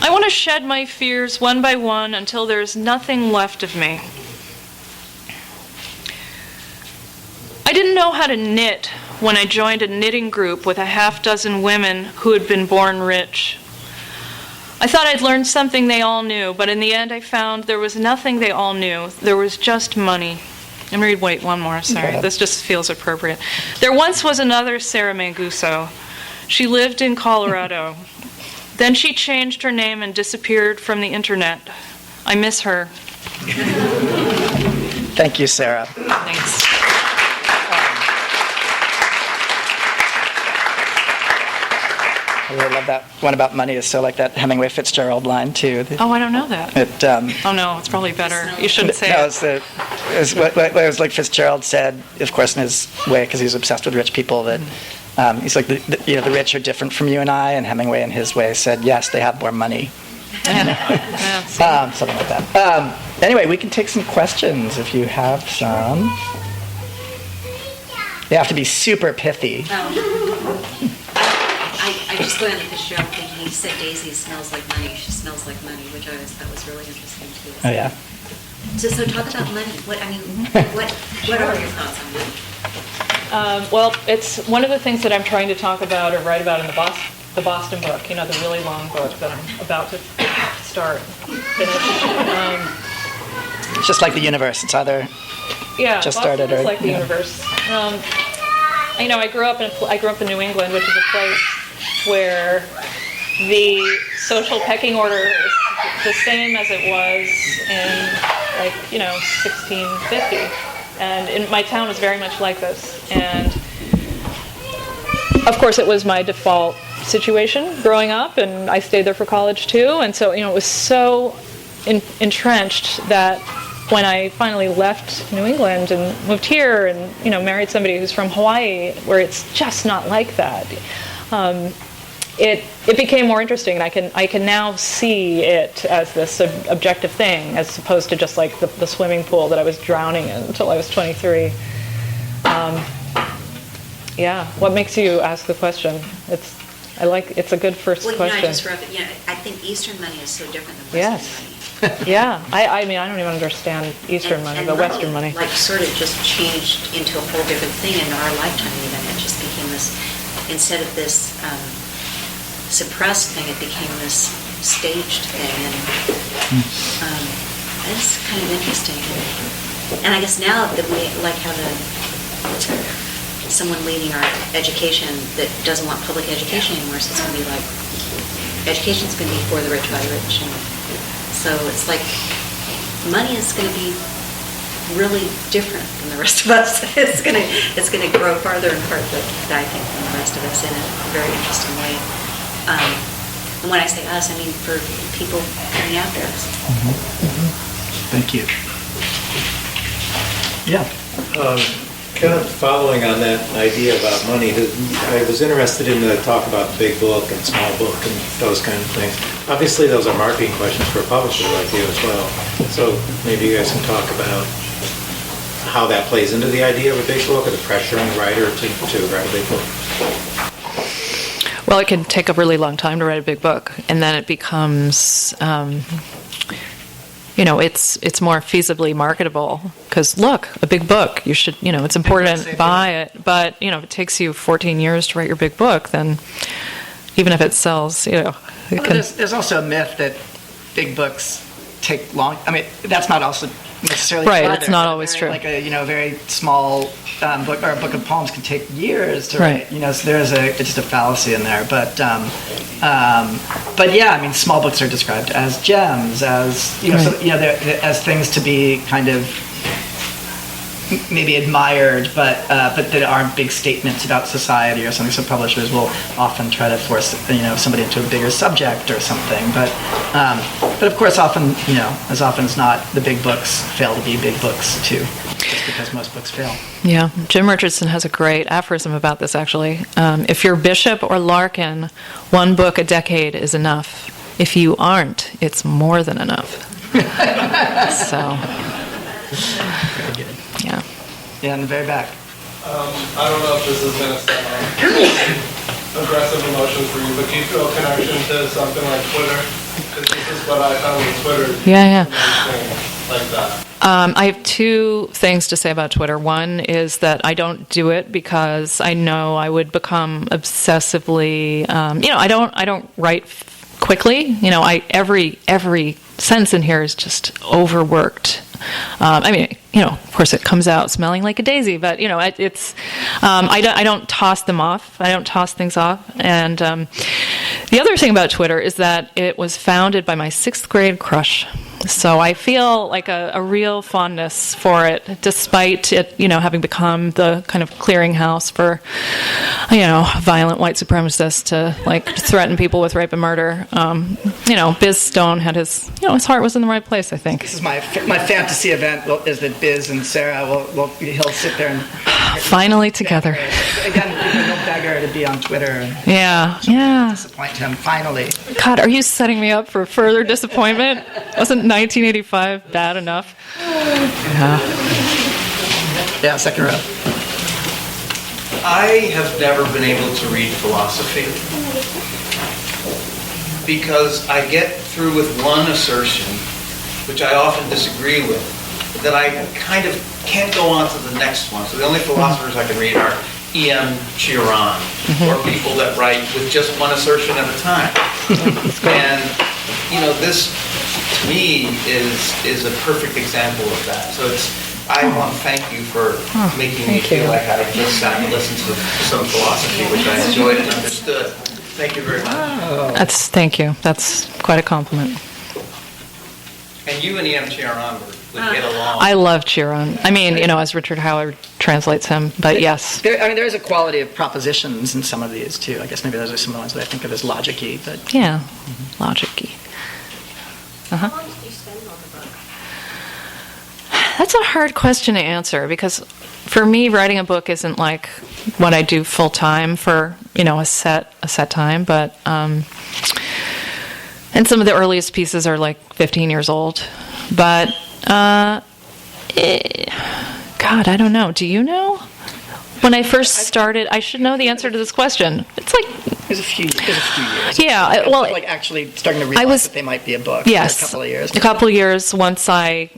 I want to shed my fears one by one until there's nothing left of me. I didn't know how to knit when I joined a knitting group with a half-dozen women who had been born rich. I thought I'd learned something they all knew, but in the end I found there was nothing they all knew. There was just money. I'm going to read one more, sorry. This just feels appropriate. There once was another Sarah Manguso. She lived in Colorado. Then she changed her name and disappeared from the internet. I miss her. Thank you, Sarah. Thanks. I really love that one about money. Is so like that Hemingway Fitzgerald line too. Oh, I don't know that. It, no, it's probably better. You shouldn't say no, it. it was what it was like Fitzgerald said, of course, in his way, because he was obsessed with rich people. That he's like, the rich are different from you and I, and Hemingway, in his way, said, yes, they have more money. Something like that. Anyway, we can take some questions if you have some. They have to be super pithy. I just learned that Fitzgerald thing. He said Daisy smells like money. She smells like money, which I always thought was really interesting too. Oh yeah. So talk about money. What are your thoughts on money? Well, it's one of the things that I'm trying to talk about or write about in the Boston book. The really long book that I'm about to finish. It's just like the universe. It's either just Boston started or is like the universe. I grew up in New England, which is a place where the social pecking order is the same as it was in 1650, and my town was very much like this. And of course, it was my default situation growing up, and I stayed there for college too. And so it was so entrenched that when I finally left New England and moved here and married somebody who's from Hawaii, where it's just not like that, it became more interesting, and I can now see it as this objective thing, as opposed to just like the swimming pool that I was drowning in until I was 23. What makes you ask the question? It's a good first question. I just wrote it. I think Eastern money is so different than Western money. Yeah, I mean, I don't even understand Eastern money, but Western money. Sort of just changed into a whole different thing in our lifetime even. It just became this, instead of this suppressed thing, it became this staged thing. And it's kind of interesting. And I guess now that we have someone leading our education that doesn't want public education anymore, so it's going to be like, education's going to be for the rich by the rich. And so it's like money is going to be really different than the rest of us. It's going to grow farther and farther, I think, than the rest of us in a very interesting way. And when I say us, I mean for people coming after us. Thank you. Yeah. Kind of following on that idea about money, I was interested in the talk about big book and small book and those kind of things. Obviously, those are marketing questions for a publisher like you as well. So maybe you guys can talk about how that plays into the idea of a big book, or the pressure on the writer to write a big book. Well, it can take a really long time to write a big book, and then it becomes, it's more feasibly marketable. Because look, a big book, you should, it's important, buy it. But if it takes you 14 years to write your big book, then even if it sells, There's also a myth that big books take long. I mean, that's not also necessarily right. true It's either. not always true. Like a very small book or a book of poems can take years to write. So there's it's just a fallacy in there. But yeah, I mean, small books are described as gems, as as things to be kind of maybe admired, but that aren't big statements about society or something. So publishers will often try to force somebody into a bigger subject or something. But of course, often as often as not, the big books fail to be big books too, just because most books fail. Yeah, Jim Richardson has a great aphorism about this, actually. If you're Bishop or Larkin, one book a decade is enough. If you aren't, it's more than enough. So, Very good. yeah. Yeah, in the very back. I don't know if this is going to sound aggressive emotions for you, but do you feel a connection to something like Twitter? Because this is what I found with Twitter. Yeah. Like that. I have two things to say about Twitter. One is that I don't do it because I know I would become obsessively. I don't write quickly. Every sentence in here is just overworked. I mean, of course, it comes out smelling like a daisy, but it's. I don't toss them off. I don't toss things off. And the other thing about Twitter is that it was founded by my 6th grade crush. So I feel like a real fondness for it, despite it, having become the kind of clearinghouse for, violent white supremacists to threaten people with rape and murder. Biz Stone had his heart was in the right place, I think. This is my fantasy event is that Biz and Sarah he'll sit there and finally together. Again, he'll beg her to be on Twitter. Yeah. Disappoint him finally. God, are you setting me up for further disappointment? Wasn't 1985 bad enough? Yeah, second row. I have never been able to read philosophy because I get through with one assertion, which I often disagree with, that I kind of can't go on to the next one. So the only philosophers I can read are E.M. Chiron, or people that write with just one assertion at a time. And, this to me is a perfect example of that. So I want to thank you for making me feel like I just sat and listened to some philosophy, which I enjoyed and understood. Thank you very much. Thank you. That's quite a compliment. And you and E.M. Chiron would get along. I love Chiron. I mean, as Richard Howard translates him, but yes. There is a quality of propositions in some of these, too. I guess maybe those are some of the ones that I think of as logic-y. But yeah, logic-y. How long did you spend on the book? That's a hard question to answer because for me, writing a book isn't like what I do full time for a set time. But and some of the earliest pieces are like 15 years old. But God, I don't know. Do you know? When I first started, I should know the answer to this question. It's like It was a few years. Yeah, well, actually starting to realize that they might be a book. Yes, for a couple of years. A couple of years once I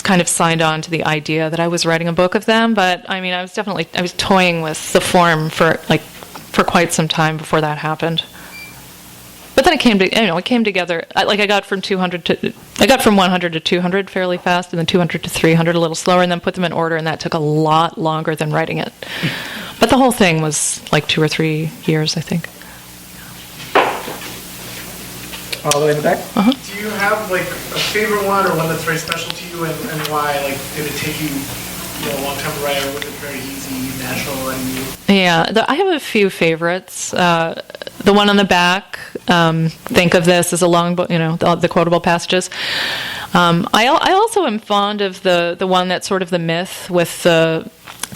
kind of signed on to the idea that I was writing a book of them. But I mean, I was toying with the form for quite some time before that happened. But then it came together. I got from 100 to 200 fairly fast, and then 200 to 300 a little slower, and then put them in order, and that took a lot longer than writing it. But the whole thing was like 2 or 3 years, I think. All the way in the back? Uh-huh. Do you have a favorite one or one that's very special to you, and why? Did it take you a long time to write, or was it very easy, natural, and you? Yeah, I have a few favorites. The one on the back, think of this as a long book, the quotable passages. I also am fond of the one that's sort of the myth with the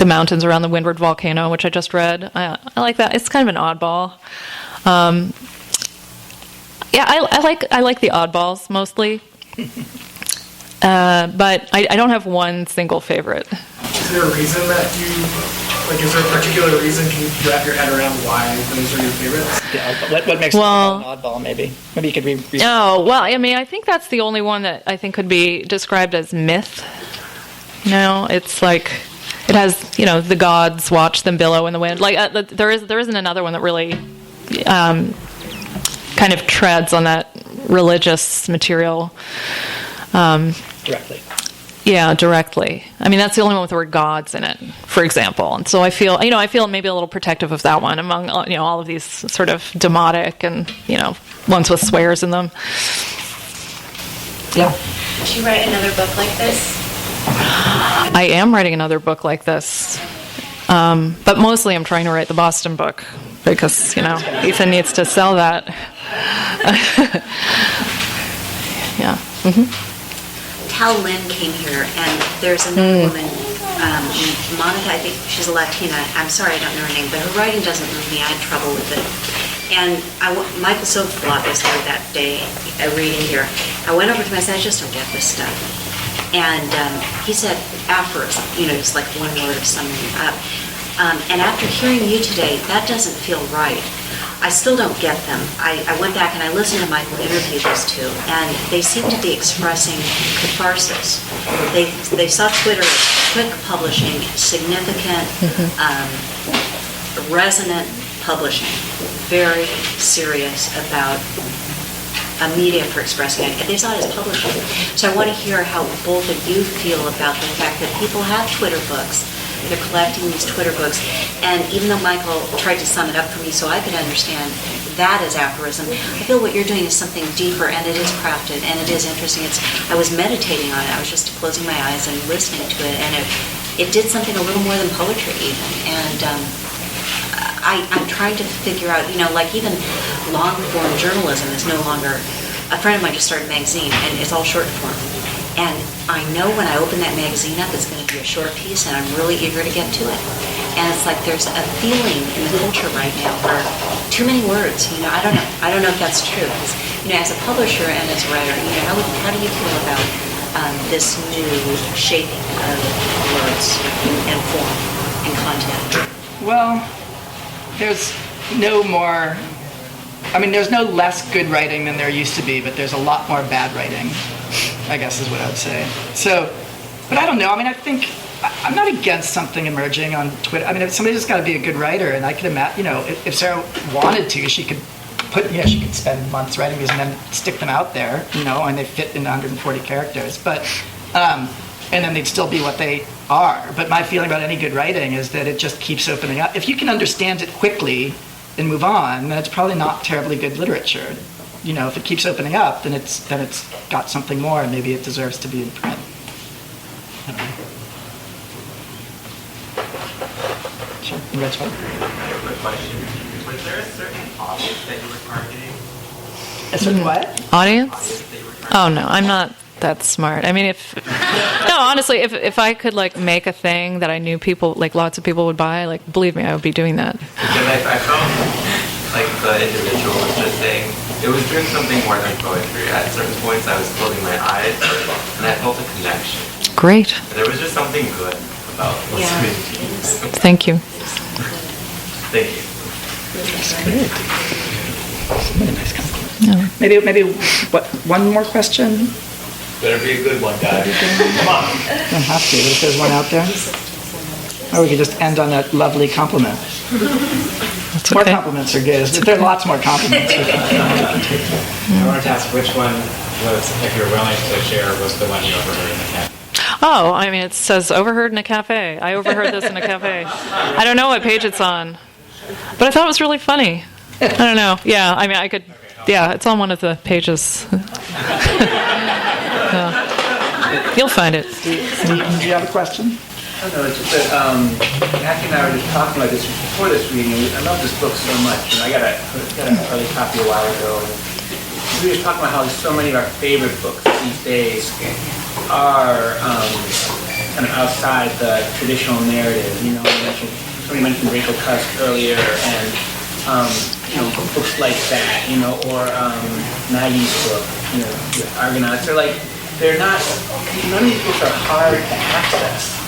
mountains around the Windward Volcano, which I just read. I like that. It's kind of an oddball. Yeah, I like the oddballs mostly. But I don't have one single favorite. Is there a reason that is there a particular reason? Can you wrap your head around why those are your favorites? Yeah, what makes it an oddball, maybe? Maybe you could read. Oh, well, I mean, I think that's the only one that I think could be described as myth. It's like, it has, the gods watch them billow in the wind. There isn't another one that really kind of treads on that religious material. Directly. Yeah, directly. I mean, that's the only one with the word gods in it, for example. And so I feel maybe a little protective of that one among, all of these sort of demotic and, ones with swears in them. Yeah. Would you write another book like this? I am writing another book like this. But mostly I'm trying to write the Boston book because, Ethan needs to sell that. Yeah. Mm-hmm. Tal Lynn came here, and there's another woman, Monica, I think she's a Latina. I'm sorry, I don't know her name, but her writing doesn't move me. I had trouble with it. And Michael Silverblot was there that day, reading here. I went over to him and I said, I just don't get this stuff. And he said, aphorism, just like one word of summing up. And after hearing you today, that doesn't feel right. I still don't get them. I went back and I listened to Michael interview those two, and they seem to be expressing catharsis. They saw Twitter as quick publishing, significant, resonant publishing, very serious about media for expressing it. They saw it as publishing. So I want to hear how both of you feel about the fact that people have Twitter books. They're collecting these Twitter books. And even though Michael tried to sum it up for me so I could understand that as aphorism, I feel what you're doing is something deeper, and it is crafted, and it is interesting. I was meditating on it. I was just closing my eyes and listening to it, and it did something a little more than poetry even. And I'm trying to figure out, like even long-form journalism is no longer... A friend of mine just started a magazine, and it's all short form. And I know when I open that magazine up, it's going to be a short piece, and I'm really eager to get to it. And it's like there's a feeling in the culture right now for too many words. I don't know. I don't know if that's true. Because, as a publisher and as a writer, how do you feel about this new shaping of words and form and content? Well, there's no more... there's no less good writing than there used to be, but there's a lot more bad writing, I guess is what I would say. So, but I don't know. I think I'm not against something emerging on Twitter. If somebody's just got to be a good writer, and I could imagine, if Sarah wanted to, she could she could spend months writing these and then stick them out there, and they fit in 140 characters. But, and then they'd still be what they are. But my feeling about any good writing is that it just keeps opening up. If you can understand it quickly and move on, then it's probably not terribly good literature. If it keeps opening up, then it's got something more, and maybe it deserves to be in print. I don't know. Sure. Red Spike. Quick question. Was there a certain audience that you were targeting? A certain what? Audience? Oh no, I'm not that smart. Honestly, if I could make a thing that I knew people, lots of people would buy, believe me, I would be doing that. Because I felt the individual was just saying it was doing something more than poetry. At certain points, I was closing my eyes and I felt a connection. Great. There was just something good about listening to you. Thank you. Thank you. Yeah. Maybe one more question? Better be a good one, guys. Come on. Don't have to, but if there's one out there. Or we could just end on that lovely compliment. That's More okay. compliments are good. There are lots more compliments. I wanted to ask which one was, if you're willing to share, was the one you overheard in the cafe? Oh, it says overheard in a cafe. I overheard this in a cafe. I don't know what page it's on, but I thought it was really funny. I don't know. Yeah, I could. Yeah, it's on one of the pages. You'll find it. Do you have a question? I don't know, it's just that Matthew and I were just talking about this before this reading. I love this book so much, and I got an early copy a while ago. And we were talking about how so many of our favorite books these days are kind of outside the traditional narrative. Somebody mentioned Rachel Cusk earlier, and books like that, or Maggie's book, the Argonauts. They're not. None of these books are hard to access.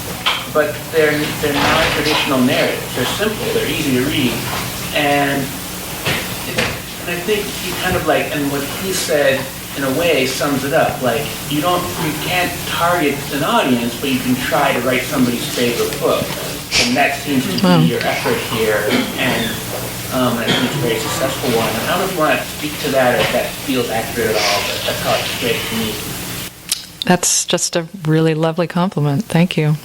But they're non-traditional narratives. They're simple. They're easy to read, and I think he kind of and what he said in a way sums it up. You can't target an audience, but you can try to write somebody's favorite book, and that seems to be your effort here. And I think it's a very successful one. And I don't know if you want to speak to that, or if that feels accurate at all. But that's how it's great to me. That's just a really lovely compliment. Thank you.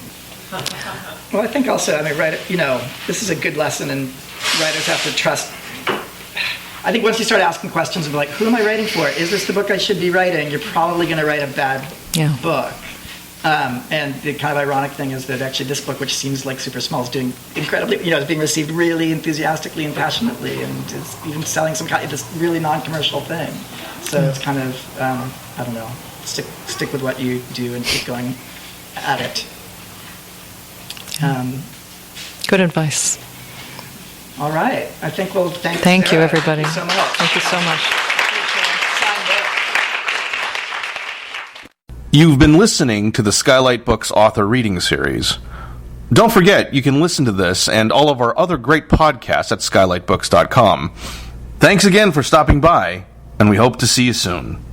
Well, I think also, this is a good lesson, and writers have to trust. I think once you start asking questions of who am I writing for? Is this the book I should be writing? You're probably going to write a bad book. And the kind of ironic thing is that actually this book, which seems super small, is doing incredibly, is being received really enthusiastically and passionately, and is even selling some kind of this really non-commercial thing. So it's kind of, I don't know, stick with what you do and keep going at it. Good advice. All right. I think we'll thank you, Sarah. everybody. Thank you so much. Thank you so much. You've been listening to the Skylight Books author reading series. Don't forget, you can listen to this and all of our other great podcasts at skylightbooks.com. Thanks again for stopping by, and we hope to see you soon.